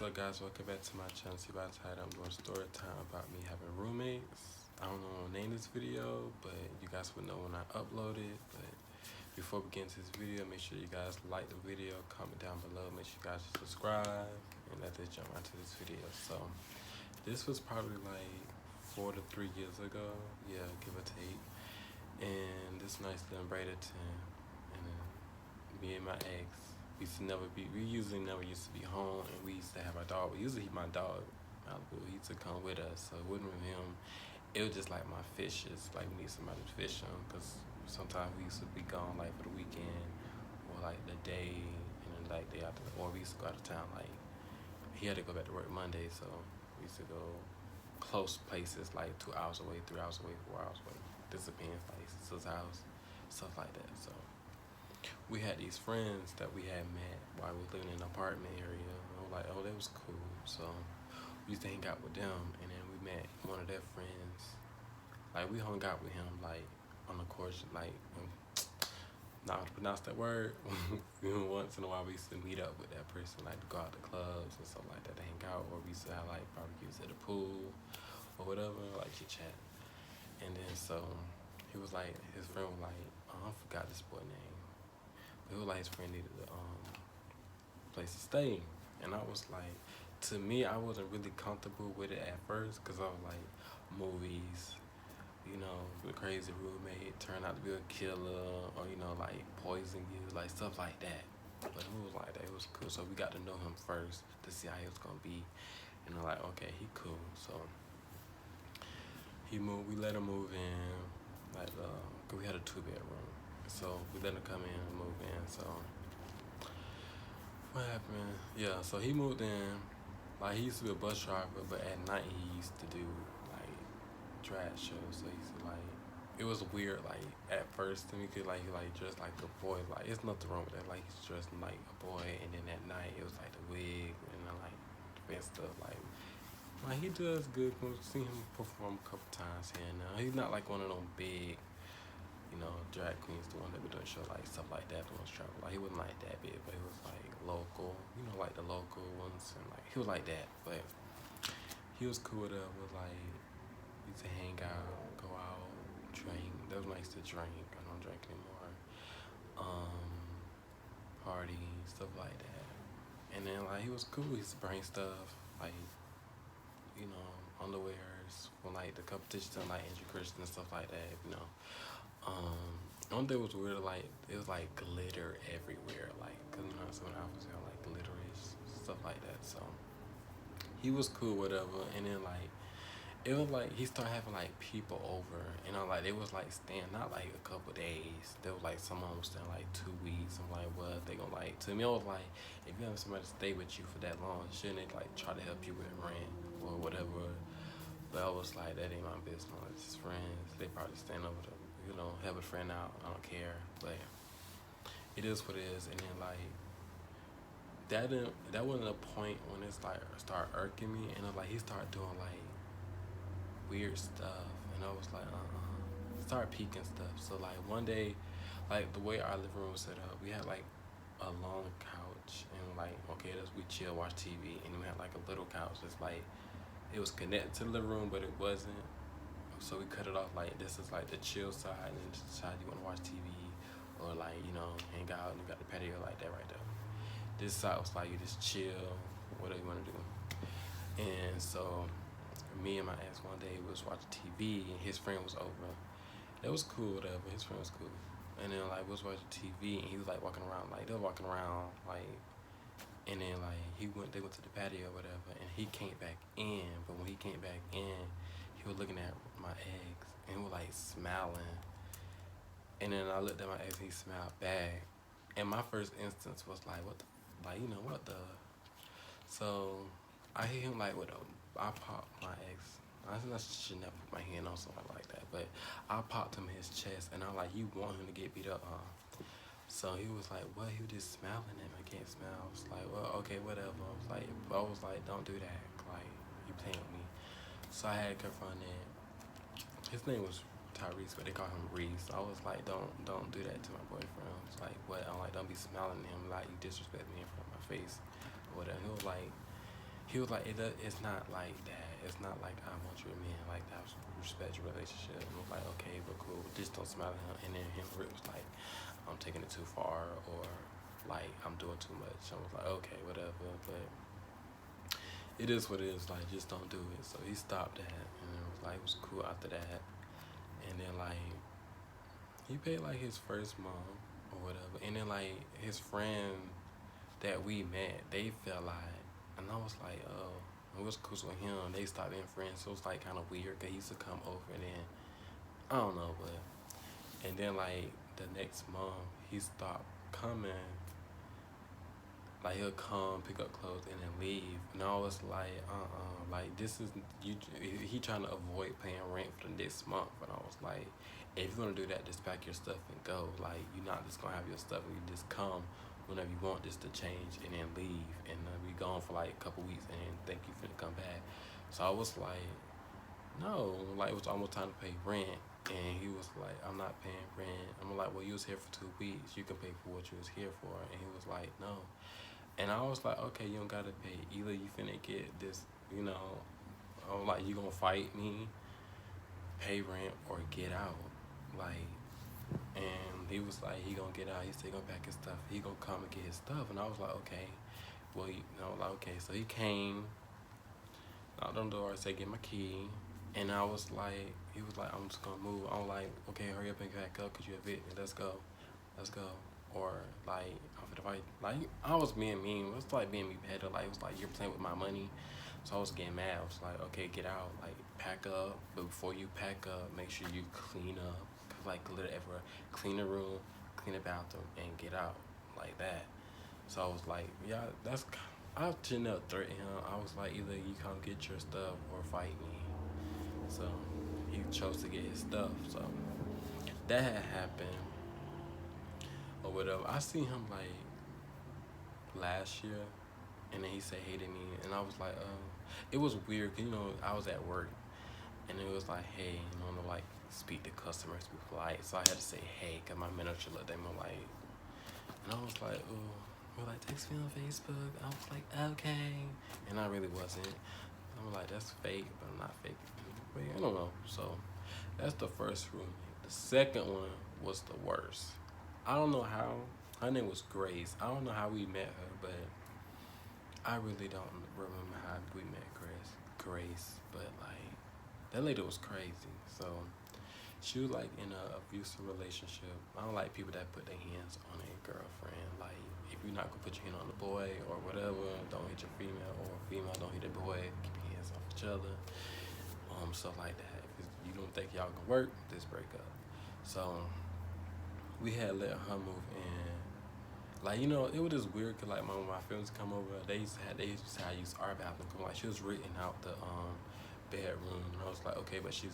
up, guys? Welcome back to my channel. See by the title, I'm doing story time about me having roommates. I don't know what to name this video, but you guys will know when I upload it. But before we get into this video, make sure you guys like the video, comment down below, make sure you guys subscribe, and let's jump into this video. So this was probably like 4 to 3 years ago, yeah, give or take. And this nice little Bradenton, and then me and my ex, we usually never used to be home, and we used to have our dog. We usually my dog, Malibu, he used to come with us, so it wasn't with him. It was just like my fishes, like we need somebody to fish them, because sometimes we used to be gone like for the weekend, or like the day, and then like day after, or we used to go out of town, like he had to go back to work Monday, so we used to go close places, like 2 hours away, 3 hours away, 4 hours away. This depends, like his house, stuff like that. So we had these friends that we had met while we were living in an apartment area. And I was like, oh, that was cool. So we used to hang out with them, and then we met one of their friends. Like we hung out with him like on the course, like not to pronounce that word. Once in a while we used to meet up with that person, like to go out to clubs and stuff like that to hang out, or we used to have like barbecues at the pool or whatever, like chit chat. And then so he was like, his friend was like, oh, I forgot this boy name. But he was like, his friend needed a place to stay. And I was like, to me, I wasn't really comfortable with it at first, because I was like, movies, you know, the crazy roommate turned out to be a killer, or, you know, like poison you, like stuff like that. But it was like that, it was cool. So we got to know him first to see how he was gonna be. And I'm like, okay, he cool. So he moved, we let him move in, like, cause we had a 2-bedroom. So we let him come in and move in. So what happened? Yeah, so he moved in. Like he used to be a bus driver, but at night he used to do like drag shows. So he used to like, it was weird like at first to me, cause like he like dressed like a boy. Like it's nothing wrong with that. Like he's dressed like a boy, and then at night it was like the wig and then like and stuff like he does good. We've seen him perform a couple times here and now. He's not like one of them big, you know, drag queens, the one that we doing show like stuff like that, the ones travel. Like he wasn't like that big, but he was like local, you know, like the local ones, and like he was like that. But he was cool with us. Like we used to hang out, go out, drink. That was nice to drink. I don't drink anymore. Party, stuff like that. And then like he was cool. He used to bring stuff like, you know, underwears from like the competitions and like Andrew Christian and stuff like that, you know. One day was weird, like it was like glitter everywhere, like, cause you know some outfits have like glitterish stuff like that. So he was cool, whatever. And then like it was like he started having like people over, you know, like they was like staying not like a couple days. There was like someone was staying like 2 weeks. I'm like, what they gonna like? To me, I was like, if you have somebody to stay with you for that long, shouldn't they like try to help you with rent or whatever? But I was like, that ain't my business. It's just friends. They probably stand over to, you know, help a friend out. I don't care. But it is what it is. And then like that wasn't a point when it's like started irking me, and like he started doing like weird stuff, and I was like, start peeking stuff. So like one day, like the way our living room was set up, we had like a long couch, and like okay, we chill, watch TV, and we had like a little couch. It's like it was connected to the living room, but it wasn't. So we cut it off like this is like the chill side, and then this side you want to watch TV or like, you know, hang out, and you got the patio like that right there. This side was like you just chill, whatever you want to do. And so me and my ex one day was watching TV, and his friend was over. That was cool, whatever. His friend was cool. And then like we was watching TV, and he was like walking around, like they were walking around, like, and then like they went to the patio or whatever, and he came back in. But when he came back in, he was looking at my ex, and he was like smiling. And then I looked at my ex, and he smiled back. And my first instance was like, what the, like, you know, what the. So I hit him like with I popped my ex. I should never put my hand on something like that, but I popped him in his chest, and I'm like, you want him to get beat up, huh? So he was like, what? He was just smiling at me. I can't smile. I was like, well, okay, whatever. I was like, don't do that. Like, you playing with me. So I had to confront it. His name was Tyrese, but they call him Reese. So I was like, don't do that to my boyfriend. I was like, what? I'm like, don't be smiling at him like you disrespect me in front of my face or whatever. He was like, he was like, it's not like that. It's not like I want you a man like that. I respect your relationship. And I was like, okay, but cool. Just don't smile at him. And then him was like, I'm taking it too far, or like I'm doing too much. I was like, okay, whatever. But it is what it is. Like, just don't do it. So he stopped that, and it was cool after that. And then like he paid like his first month or whatever. And then like his friend that we met, they felt like, and I was like, oh, it was cool with him. They stopped being friends, so it was like kind of weird because he used to come over, and then I don't know, but and then like the next month he stopped coming. Like he'll come, pick up clothes, and then leave. And I was like, like this is you. He trying to avoid paying rent for the next month. And I was like, if you're gonna do that, just pack your stuff and go. Like you're not just gonna have your stuff and you just come whenever you want just to change and then leave and be gone for like a couple weeks and then think you finna come back. So I was like, no, like it was almost time to pay rent. And he was like, I'm not paying rent. I'm like, well, you was here for 2 weeks. You can pay for what you was here for. And he was like, no. And I was like, okay, you don't gotta pay. Either you finna get this, you know, I'm like, you gonna fight me, pay rent, or get out. Like, and he was like, he gonna get out. He said he gonna pack his stuff. He gonna come and get his stuff. And I was like, okay. Well, you know, like, okay. So he came, knocked on the door, said, get my key. And I was like, he was like, I'm just gonna move. I'm like, okay, hurry up and pack up because you evicted me. Let's go. Let's go. Or like, I'm finna fight. Like, I was being mean. It was like being me better. Like, it was like, you're playing with my money. So I was getting mad. I was like, okay, get out. Like, pack up. But before you pack up, make sure you clean up. Cause like, literally everywhere. Clean the room, clean the bathroom, and get out. Like that. So I was like, yeah, that's. I shouldn't have threatened him. I was like, either you come get your stuff or fight me. So he chose to get his stuff. So that had happened or whatever. I seen him like last year, and then he said hey to me, and I was like, it was weird, 'cause, you know, I was at work, and it was like, hey, you know, to like speak to customers, be polite. So I had to say hey, 'cause my manager looked at me like, and I was like, oh, we're like, text me on Facebook. I was like, okay, and I really wasn't. I'm like, that's fake, but I'm not fake. But I don't know. So that's the first roommate. The second one was the worst. I don't know how. Her name was Grace. I don't know how we met her, but I really don't remember how we met Grace, but like that lady was crazy. So she was like in a abusive relationship. I don't like people that put their hands on a girlfriend. Like if you're not gonna put your hand on the boy or whatever, don't hit your female, or female don't hit the boy. Keep your hands off each other. Stuff like that. If you don't think y'all can work, just break up. So we had let her move in. Like, you know, it was just weird because like when my friends come over, they used to use our bathroom. Like she was renting out the bedroom, and I was like, okay, but she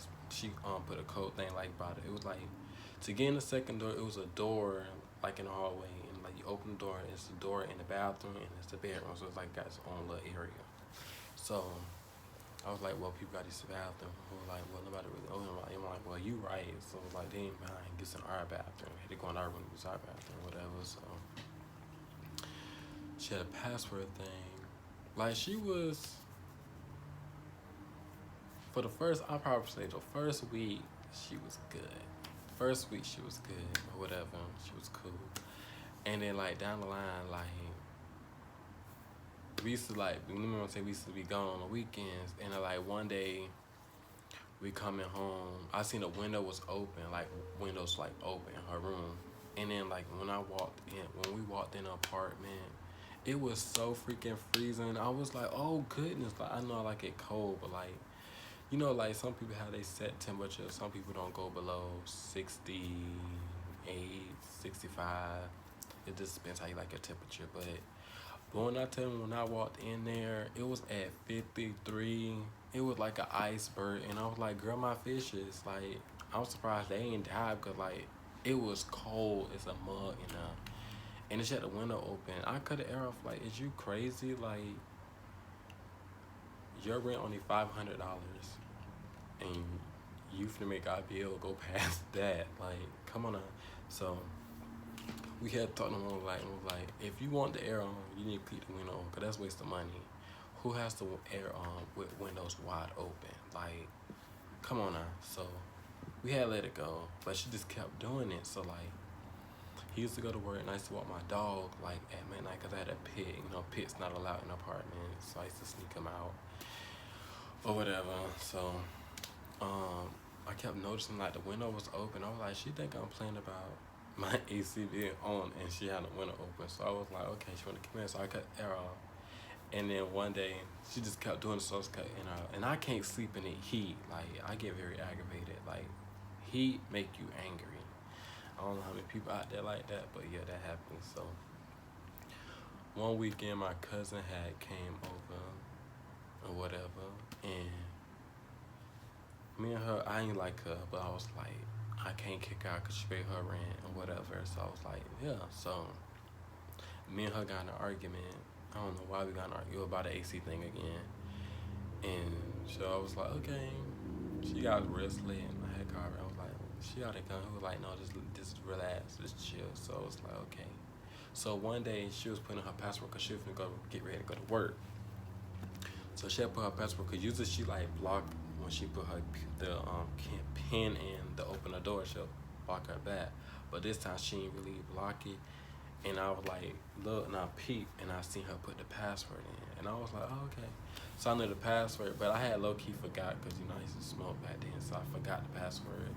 put a code thing like about it. It was like to get in the second door, it was a door like in the hallway, and like you open the door, and it's the door in the bathroom, and it's the bedroom, so it's like got its own little area. So I was like, well, people got these bathrooms. I was like, well, nobody really owned them. I'm like, well, you right. So like, they ain't mind. Gets in our bathroom. Had to go in our room, use our bathroom, whatever. So she had a password thing. Like she was, for the first, I'll probably say the first week, she was good. First week she was good or whatever. She was cool. And then like down the line, like we used to like, remember I say we used to be gone on the weekends, and then like one day we coming home, I seen the window was open, like windows like open in her room. And then like when we walked in the apartment, it was so freaking freezing. I was like, oh goodness, like I know I like it cold, but like, you know, like some people have they set temperature, some people don't go below 68, 65. It just depends how you like your temperature. But when I tell you, when I walked in there, it was at 53. It was like an iceberg, and I was like, girl, my fishes, like, I'm surprised they ain't died, because like it was cold as a mug, you know. And she had the window open. I cut the air off. Like, is you crazy? Like, your rent only $500, and you finna make our bill go past that. Like, come on now. So we had talked to him like, if you want the air on, you need to keep the window on, because that's waste of money. who has the air on with windows wide open? Like, come on now. So we had let it go, but she just kept doing it. So like, he used to go to work and I used to walk my dog like at midnight because I had a pit. You know, pit's not allowed in apartments, so I used to sneak him out or whatever. So I kept noticing like the window was open. I was like, she think I'm playing about my AC being on and she had the window open. So I was like, okay, she wanna come in, so I cut the air off. And then one day she just kept doing it, so I was cutting out. And I can't sleep in the heat. Like I get very aggravated. Like heat make you angry. I don't know how many people out there like that, but yeah, that happens. So one weekend my cousin had came over or whatever, and me and her, I ain't like her, but I was like, I can't kick her out because she paid her rent or whatever. So I was like, yeah. So me and her got in an argument. I don't know why we got in an argument about the AC thing again. And so I was like, okay. She got real slit and I had called her. I was like, she ought to come. He was like, no, just relax, just chill. So I was like, okay. So one day she was putting in her password because she was gonna go get ready to go to work. So she had put her password because usually she like block when she put her pin in to open the door, she'll block her back. But this time she didn't really block it. And I was like, look, and I peeped, and I seen her put the password in. And I was like, oh, okay. So I knew the password, but I had low-key forgot because, you know, I used to smoke back then, so I forgot the password.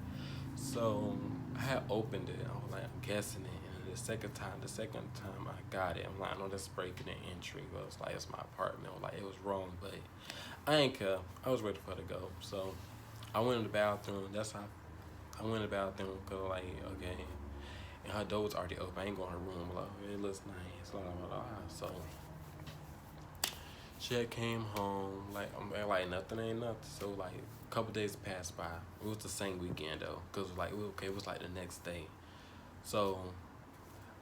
So I had opened it. I was like, I'm guessing it. And the second time I got it, I'm like, I know that's breaking an entry. But it was like, it's my apartment. Like, it was wrong, but I ain't care. I was ready for her to go. So I went in the bathroom. That's how I went in the bathroom because, like, okay. And her door was already open. I ain't going to her room. Like, it looks nice. Blah, blah, blah. So she had came home. Like nothing ain't nothing. So like a couple days passed by. It was the same weekend though, cause like it was like the next day. So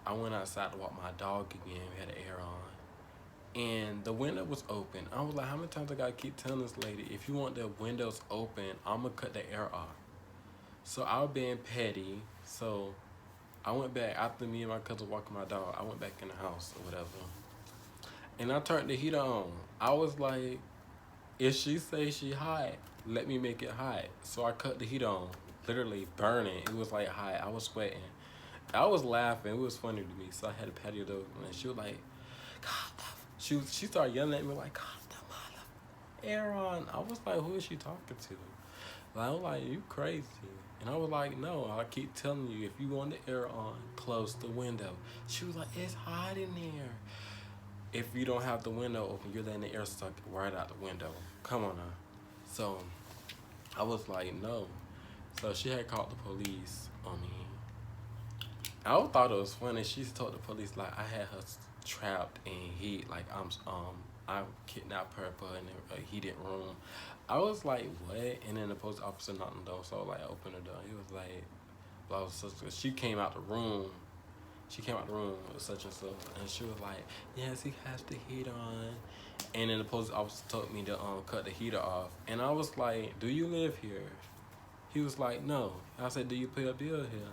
I went outside to walk my dog again. We had the air on, and the window was open. I was like, how many times I gotta keep telling this lady, if you want the windows open, I'ma cut the air off. So I was being petty. So I went back after me and my cousin walking my dog. I went back in the house or whatever, and I turned the heater on. I was like, if she say she hot, let me make it hot. So I cut the heat on, literally burning. It was like hot. I was sweating. I was laughing. It was funny to me. So I had a patio door, and she was like, God, she started yelling at me like, God, the mother, Aaron. I was like, who is she talking to? Like, I was like, you crazy. And I was like, no, I keep telling you, if you want the air on, close the window. She was like, it's hot in here. If you don't have the window open, you're letting the air suck right out the window. Come on now. So I was like, no. So she had called the police on me. I thought it was funny. She told the police like I had her trapped in heat, like I kidnapped her, put her in a heated room. I was like, what? And then the police officer knocked on the door, so I like opened the door. He was like, blah, blah, blah. She came out the room. She came out the room with such and such, and she was like, yes, he has the heat on. And then the police officer told me to cut the heater off. And I was like, do you live here? He was like, no. I said, do you pay a bill here?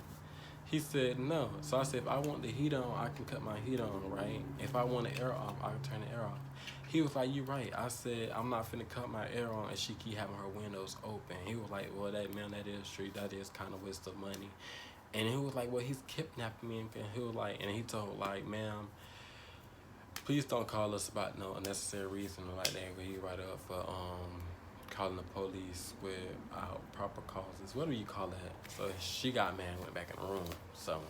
He said, no. So I said, if I want the heat on, I can cut my heat on, right? If I want the air off, I can turn the air off. He was like, you right. I said, I'm not finna cut my air on and she keep having her windows open. He was like, well, that is true. That is kind of waste of money. And he was like, well, he's kidnapping me. And he was like, and he told like, ma'am, please don't call us about no unnecessary reason like that. Where you write up for calling the police without proper causes. What do you call that? So she got mad and went back in the room. So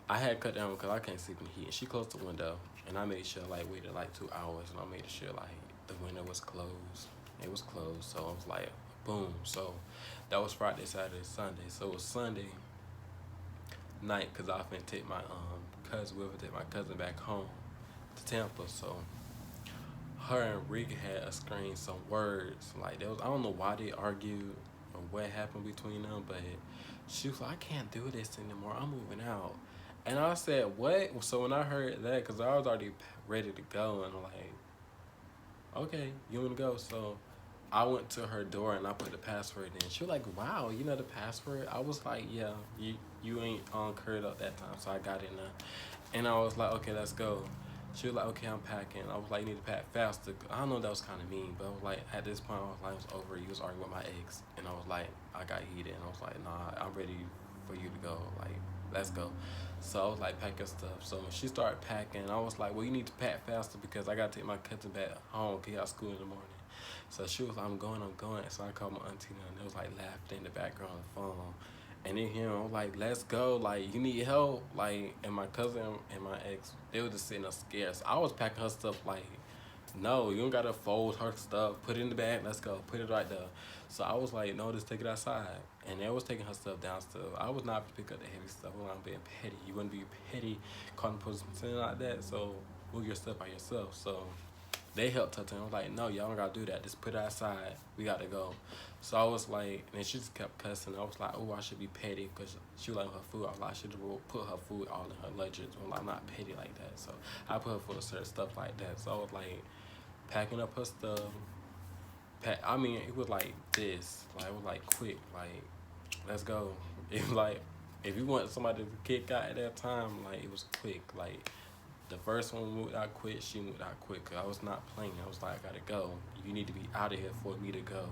I had cut down because I can't sleep in the heat. And she closed the window, and I made sure like waited like 2 hours, and I made sure like the window was closed. It was closed, so I was like, boom. So that was Friday, Saturday, Sunday. So it was Sunday night because I finna take my cousin back home to Tampa. So her and Rick had exchanged some words. Like there was, I don't know why they argued or what happened between them, but she was like, I can't do this anymore. I'm moving out. And I said, what? So when I heard that, because I was already ready to go, and I'm like, okay, you want to go? So I went to her door and I put the password in. She was like, wow, you know the password? I was like, yeah, you ain't on curd up that time. So I got in there. And I was like, okay, let's go. She was like, okay, I'm packing. I was like, you need to pack faster. I don't know, that was kind of mean, but I was like, at this point, I was like, it was over. You was arguing with my ex, and I was like, I got heated, and I was like, nah, I'm ready for you to go. Like, let's go. So I was like, pack your stuff. So when she started packing, I was like, well, you need to pack faster because I got to take my cousin back home because he got school in the morning. So she was like, I'm going. So I called my auntie, and they was like laughing in the background on the phone. And then him, I was like, let's go. Like, you need help. Like, and my cousin and my ex, they were just sitting there scared. So I was packing her stuff like, no, you don't gotta fold her stuff. Put it in the bag. Let's go. Put it right there. So I was like, no, just take it outside. And they was taking her stuff downstairs. I was not to pick up the heavy stuff. I was being petty. You wouldn't be petty, calling the person something like that. So move your stuff by yourself. So they helped her too. I was like, no, y'all don't gotta do that. Just put it outside. We gotta go. So I was like, and she just kept cussing. I was like, oh, I should be petty because she was like her food. I was like, I should have put her food all in her luggage. I'm like, I'm not petty like that. So I put her food in certain stuff like that. So I was like, packing up her stuff. I mean, it was like this. Like, it was like quick. Like, let's go. It was like, if you want somebody to kick out at that time, like, it was quick. Like, the first one moved out quick, she moved out quick. Cause I was not playing. I was like, I gotta go. You need to be out of here for me to go.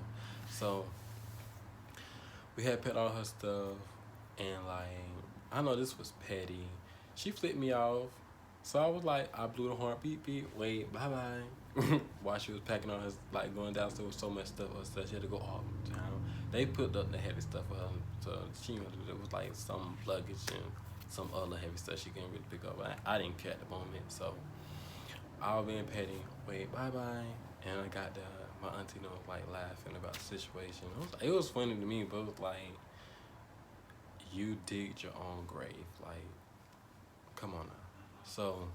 So we had put all her stuff, and like, I know this was petty. She flipped me off. So I was like, I blew the horn, beep, beep, wait, bye-bye. While she was packing on her, like going downstairs with so much stuff, she had to go all down. They put up the heavy stuff for her, so she knew it was like some luggage and some other heavy stuff she couldn't really pick up. I didn't care at the moment, so I was being petty. Wait, bye-bye. And I got my auntie, was like laughing about the situation. It was funny to me, but it was like, you digged your own grave. Like, come on now. So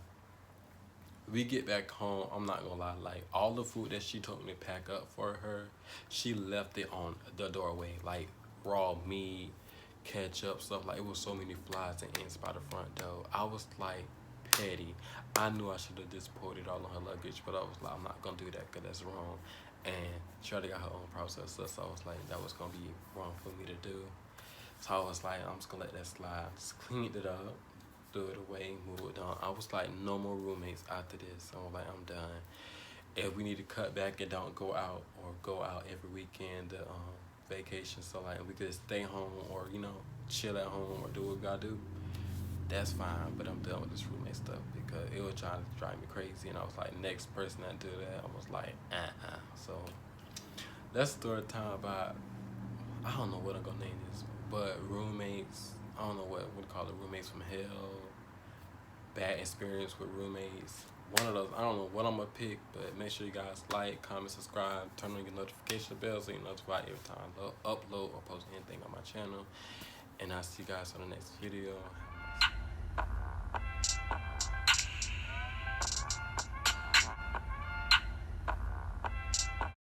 we get back home, I'm not gonna lie, like all the food that she told me to pack up for her, she left it on the doorway, like raw meat, ketchup, stuff. Like, it was so many flies and ants by the front door. I was like petty. I knew I should have just poured it all on her luggage, but I was like, I'm not gonna do that because that's wrong. And she already got her own process, so I was like, that was gonna be wrong for me to do. So I was like, I'm just gonna let that slide. Just cleaned it up, threw it away, move it on. I was like, no more roommates after this. So I was like, I'm done. If we need to cut back and don't go out or go out every weekend, vacation, so like we could stay home or, chill at home or do what we gotta do, that's fine. But I'm done with this roommate stuff because it was trying to drive me crazy. And I was like, next person that do that, I was like, So that's story time about, I don't know what I'm gonna name this, but roommates. I don't know what we call it, roommates from hell, bad experience with roommates. One of those, I don't know what I'm gonna pick, but make sure you guys like, comment, subscribe, turn on your notification bell so you're notified every time I upload or post anything on my channel. And I'll see you guys on the next video.